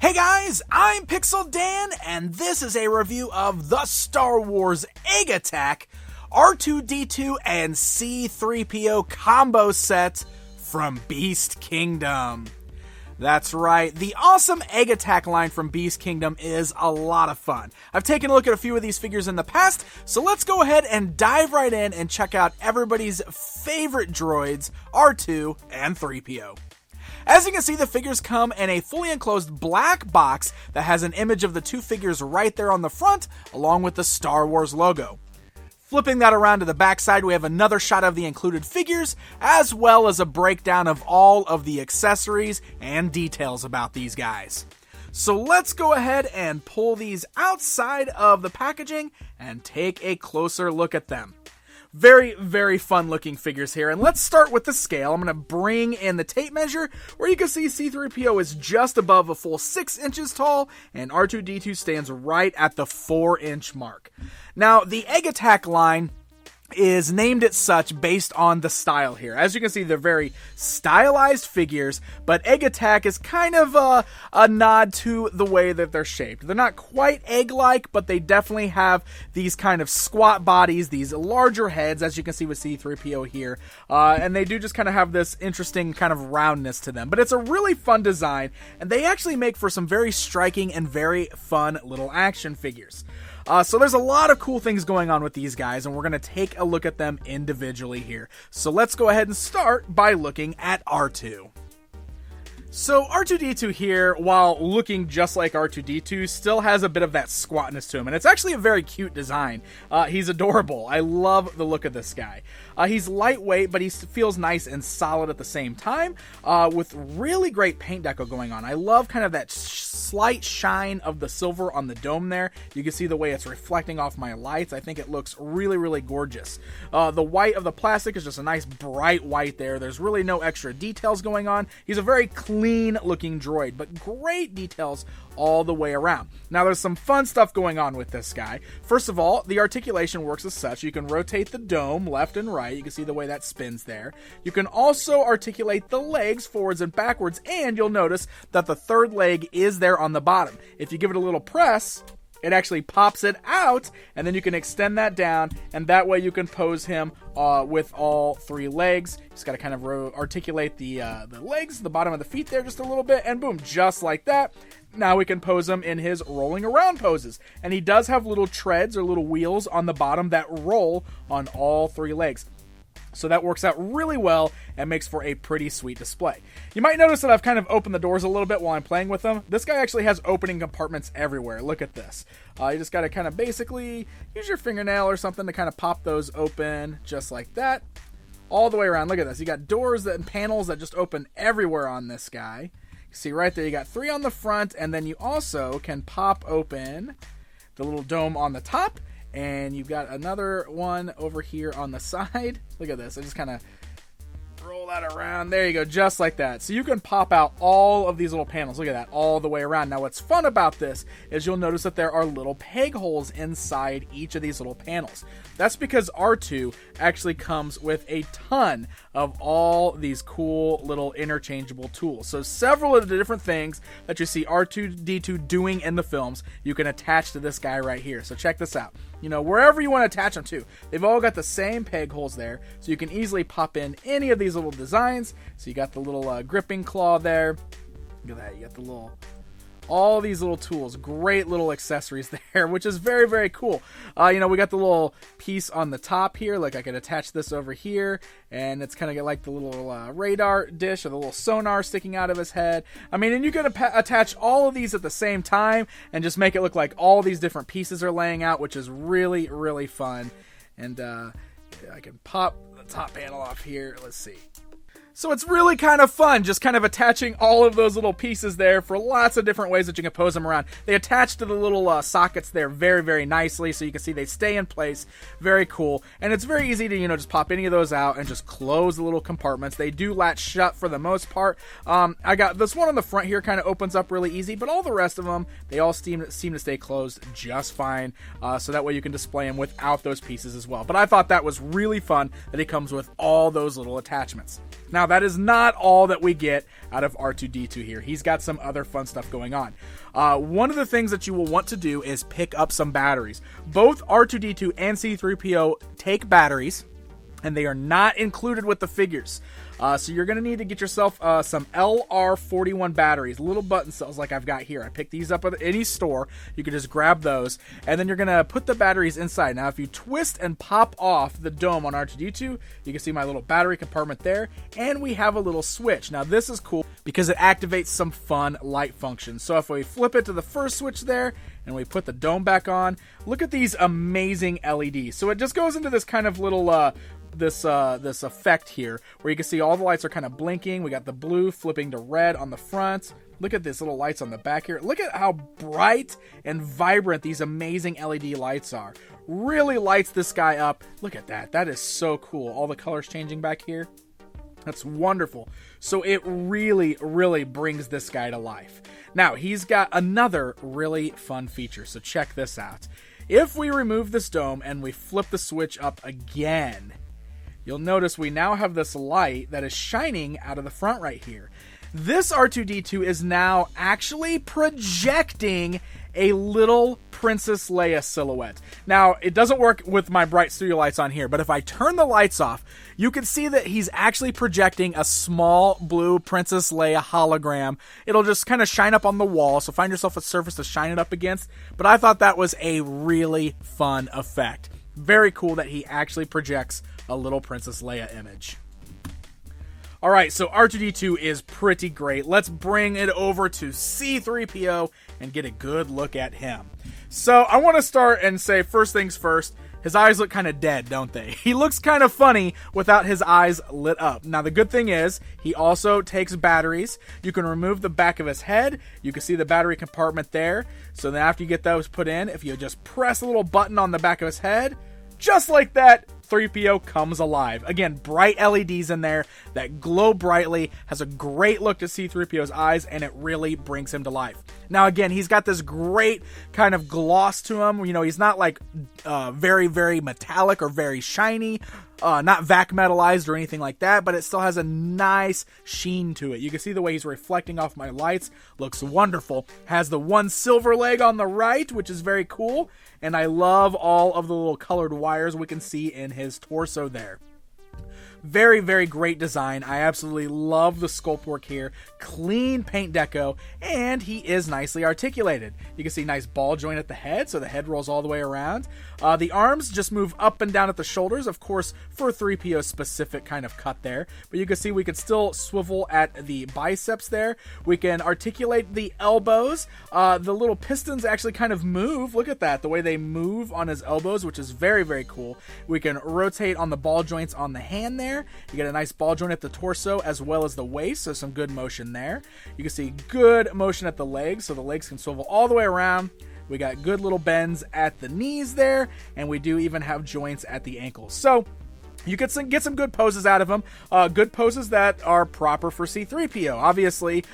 Hey guys, I'm Pixel Dan, and this is a review of the Star Wars Egg Attack R2-D2 and C-3PO combo set from Beast Kingdom. That's right, the awesome Egg Attack line from Beast Kingdom is a lot of fun. I've taken a look at a few of these figures in the past, so let's go ahead and dive right in and check out everybody's favorite droids, R2 and 3PO. As you can see, the figures come in a fully enclosed black box that has an image of the two figures right there on the front, along with the Star Wars logo. Flipping that around to the back side, we have another shot of the included figures, as well as a breakdown of all of the accessories and details about these guys. So let's go ahead and pull these outside of the packaging and take a closer look at them. Very, very fun looking figures here, and let's start with the scale. I'm going to bring in the tape measure, where you can see C-3PO is just above a full 6 inches tall, and R2-D2 stands right at the 4-inch mark. Now, the Egg Attack line is named as such based on the style here. As you can see, they're very stylized figures, but Egg Attack is kind of a nod to the way that they're shaped. They're not quite egg-like, but they definitely have these kind of squat bodies, these larger heads, as you can see with C-3PO here, and they do just kind of have this interesting kind of roundness to them. But it's a really fun design, and they actually make for some very striking and very fun little action figures. So there's a lot of cool things going on with these guys, and we're going to take a look at them individually here. So let's go ahead and start by looking at R2. So R2-D2 here, while looking just like R2-D2, still has a bit of that squatness to him, and it's actually a very cute design. He's adorable. I love the look of this guy. He's lightweight, but he feels nice and solid at the same time, with really great paint deco going on. I love kind of that slight shine of the silver on the dome there. You can see the way it's reflecting off my lights. I think it looks really, really gorgeous. The white of the plastic is just a nice bright white there. There's really no extra details going on. He's a very clean looking droid, but great details all the way around. Now there's some fun stuff going on with this guy. First of all, the articulation works as such. You can rotate the dome left and right. You can see the way that spins there. You can also articulate the legs forwards and backwards, and you'll notice that the third leg is there on the bottom. If you give it a little press, it actually pops it out, and then you can extend that down, and that way you can pose him with all three legs. Just got to kind of articulate the legs, the bottom of the feet there just a little bit, and boom, just like that. Now we can pose him in his rolling around poses. And he does have little treads or little wheels on the bottom that roll on all three legs. So that works out really well and makes for a pretty sweet display. You might notice that I've kind of opened the doors a little bit while I'm playing with them. This guy actually has opening compartments everywhere. Look at this. You just got to kind of basically use your fingernail or something to kind of pop those open just like that. All the way around. Look at this. You got doors and panels that just open everywhere on this guy. You see right there, you got 3 on the front, and then you also can pop open the little dome on the top. And you've got another one over here on the side. Look at this. I just kind of roll that around. There you go, just like that. So you can pop out all of these little panels. Look at that, all the way around. Now what's fun about this is you'll notice that there are little peg holes inside each of these little panels. That's because R2 actually comes with a ton of all these cool little interchangeable tools. So several of the different things that you see R2-D2 doing in the films, you can attach to this guy right here. So check this out. You know, wherever you want to attach them to, they've all got the same peg holes there, so you can easily pop in any of these little designs. So you got the little gripping claw there. Look at that. You got the little, all these little tools, great little accessories there, which is very, very cool. You know, we got the little piece on the top here. Like I could attach this over here, and it's kind of like the little radar dish or the little sonar sticking out of his head. I mean, and you can attach all of these at the same time and just make it look like all these different pieces are laying out, which is really, really fun. And I can pop the top panel off here. Let's see. So it's really kind of fun, just kind of attaching all of those little pieces there for lots of different ways that you can pose them around. They attach to the little sockets there very, very nicely, so you can see they stay in place. Very cool. And it's very easy to, you know, just pop any of those out and just close the little compartments. They do latch shut for the most part. I got this one on the front here, kind of opens up really easy, but all the rest of them, they all seem to stay closed just fine, so that way you can display them without those pieces as well. But I thought that was really fun that it comes with all those little attachments. Now, Now, that is not all that we get out of R2-D2 here. He's got some other fun stuff going on. One of the things that you will want to do is pick up some batteries. Both R2-D2 and C-3PO take batteries, and they are not included with the figures. So you're going to need to get yourself some LR41 batteries, little button cells like I've got here. I picked these up at any store. You can just grab those, and then you're going to put the batteries inside. Now, if you twist and pop off the dome on R2-D2, you can see my little battery compartment there, and we have a little switch. Now, this is cool because it activates some fun light functions. So if we flip it to the first switch there, and we put the dome back on, look at these amazing LEDs. So it just goes into this kind of little this effect here where you can see all the lights are kind of blinking. We got the blue flipping to red on the front. Look at this little lights on the back here. Look at how bright and vibrant these amazing LED lights are. Really lights this guy up. Look at that. That is so cool. All the colors changing back here. That's wonderful. So it really, really brings this guy to life. Now, he's got another really fun feature. So check this out. If we remove this dome and we flip the switch up again, you'll notice we now have this light that is shining out of the front right here. This R2-D2 is now actually projecting a little Princess Leia silhouette. Now, it doesn't work with my bright studio lights on here, but if I turn the lights off, you can see that he's actually projecting a small blue Princess Leia hologram. It'll just kind of shine up on the wall, so find yourself a surface to shine it up against. But I thought that was a really fun effect. Very cool that he actually projects a little Princess Leia image. Alright, so R2-D2 is pretty great. Let's bring it over to C-3PO and get a good look at him. So I want to start and say, first things first, his eyes look kind of dead, don't they? He looks kind of funny without his eyes lit up. Now, the good thing is, he also takes batteries. You can remove the back of his head. You can see the battery compartment there. So then after you get those put in, if you just press a little button on the back of his head, just like that, 3PO comes alive. Again, bright LEDs in there that glow brightly, has a great look to C-3PO's eyes, and it really brings him to life. Now, again, he's got this great kind of gloss to him. You know, he's not like very, very metallic or very shiny, not vac metalized or anything like that, but it still has a nice sheen to it. You can see the way he's reflecting off my lights. Looks wonderful. Has the one silver leg on the right, which is very cool. And I love all of the little colored wires we can see in his torso there. Very, very great design. I absolutely love the sculpt work here. Clean paint deco, and he is nicely articulated. You can see nice ball joint at the head, so the head rolls all the way around. The arms just move up and down at the shoulders, of course, for 3PO's specific kind of cut there. But you can see we can still swivel at the biceps there. We can articulate the elbows. The little pistons actually kind of move. Look at that, the way they move on his elbows, which is very, very cool. We can rotate on the ball joints on the hand there. You get a nice ball joint at the torso as well as the waist, so some good motion there. You can see good motion at the legs, so the legs can swivel all the way around. We got good little bends at the knees there, and we do even have joints at the ankles. So you get some good poses out of him. Good poses that are proper for C-3PO. Obviously,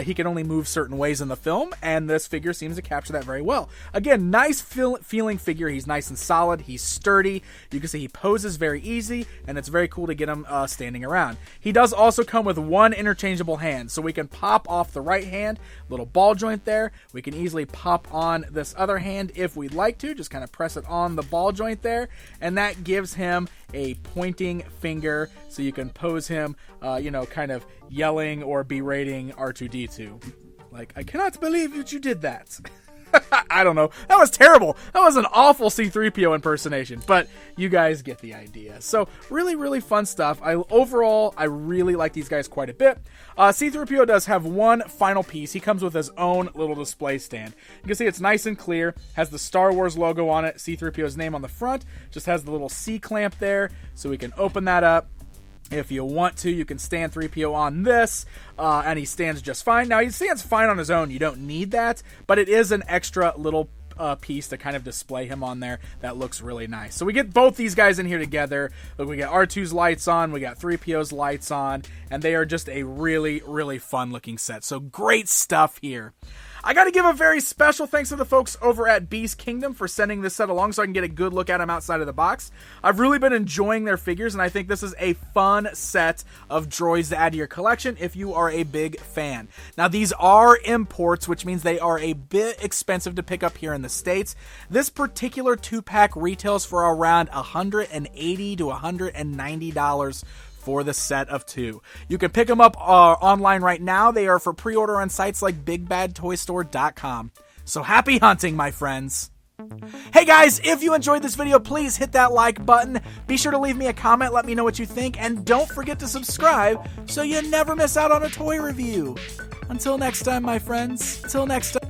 he can only move certain ways in the film, and this figure seems to capture that very well. Again, nice feeling figure. He's nice and solid. He's sturdy. You can see he poses very easy, and it's very cool to get him standing around. He does also come with one interchangeable hand, so we can pop off the right hand, little ball joint there. We can easily pop on this other hand if we'd like to. Just kind of press it on the ball joint there, and that gives him a pointing finger, so you can pose him, kind of yelling or berating R2-D2. Like, I cannot believe that you did that. I don't know. That was terrible. That was an awful C-3PO impersonation, but you guys get the idea. So really, really fun stuff. Overall, I really like these guys quite a bit. C-3PO does have one final piece. He comes with his own little display stand. You can see it's nice and clear. Has the Star Wars logo on it. C-3PO's name on the front. Just has the little C clamp there, so we can open that up. If you want to, you can stand 3PO on this, and he stands just fine. Now, he stands fine on his own. You don't need that, but it is an extra little piece to kind of display him on there that looks really nice. So we get both these guys in here together. Look, we got R2's lights on, we got 3PO's lights on, and they are just a really, really fun looking set. So great stuff here. I got to give a very special thanks to the folks over at Beast Kingdom for sending this set along so I can get a good look at them outside of the box. I've really been enjoying their figures, and I think this is a fun set of droids to add to your collection if you are a big fan. Now, these are imports, which means they are a bit expensive to pick up here in the States. This particular 2-pack retails for around $180 to $190 for the set of 2. You can pick them up online right now. They are for pre-order on sites like BigBadToyStore.com. So happy hunting, my friends. Hey guys, if you enjoyed this video, please hit that like button. Be sure to leave me a comment, let me know what you think, and don't forget to subscribe so you never miss out on a toy review. Until next time, my friends. Until next time.